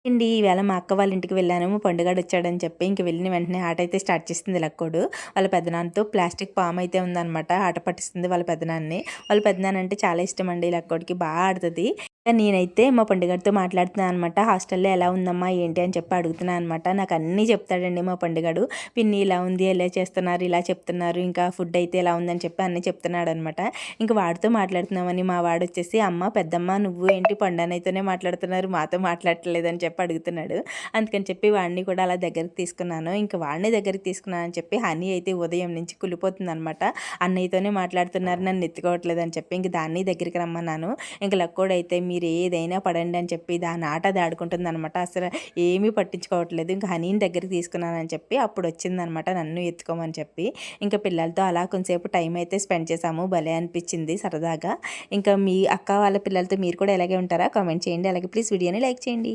ఈవేళ మా అక్క వాళ్ళ ఇంటికి వెళ్ళాను. మా పండుగాడొచ్చాడని చెప్పి ఇంక వెళ్ళిన వెంటనే ఆట అయితే స్టార్ట్ చేసింది లక్కోడు. వాళ్ళ పెదనాన్నతో ప్లాస్టిక్ పామ్ అయితే ఉందనమాట. ఆట పట్టిస్తుంది వాళ్ళ పెదనాన్ని. వాళ్ళ పెదనాన్న అంటే చాలా ఇష్టమండి లక్కోడికి. ఆడుతది. నేనైతే మా పండుగాడితో మాట్లాడుతున్నాను అనమాట. హాస్టల్‌లో ఎలా ఉందమ్మా ఏంటి అని చెప్పి అడుగుతున్నాను అనమాట. నాకు అన్నీ చెప్తాడండి మా పండుగాడు. పిన్ని ఇలా ఉంది, ఇలా చేస్తున్నారు, ఇలా చెప్తున్నారు. ఇంకా ఫుడ్ అయితే ఇలా ఉందని చెప్పి అన్నీ చెప్తున్నాడనమాట. ఇంక వాడితో మాట్లాడుతున్నామని మా వాడొచ్చేసి, "అమ్మ, పెద్దమ్మ నువ్వు ఏంటి పండన్నయ్యతోనే మాట్లాడుతున్నారు, మాతో మాట్లాడట్లేదని" చెప్పి అడుగుతున్నాడు. అందుకని చెప్పి వాడిని కూడా అలా దగ్గరికి తీసుకున్నాను. ఇంక వాడిని దగ్గరికి తీసుకున్నానని చెప్పి హనీ అయితే ఉదయం నుంచి కుళ్ళిపోతుందనమాట. అన్నయ్యతోనే మాట్లాడుతున్నారు, నన్ను ఎత్తుకోవట్లేదని చెప్పి ఇంక దాన్ని దగ్గరికి రమ్మన్నాను. ఇంక లక్కోడైతే మీరు ఏదైనా పడండి అని చెప్పి దాని ఆట అది ఆడుకుంటుందనమాట. అసలు ఏమీ పట్టించుకోవట్లేదు. ఇంక హనీని దగ్గరికి తీసుకున్నానని చెప్పి అప్పుడు వచ్చిందనమాట నన్ను ఎత్తుకోమని చెప్పి. ఇంకా పిల్లలతో అలా కొంచెంసేపు టైం అయితే స్పెండ్ చేశాము. భలే అనిపించింది సరదాగా. ఇంకా మీ అక్క వాళ్ళ పిల్లలతో మీరు కూడా ఇలాగే ఉంటారా? కామెంట్ చేయండి. అలాగే ప్లీజ్ వీడియోని లైక్ చేయండి.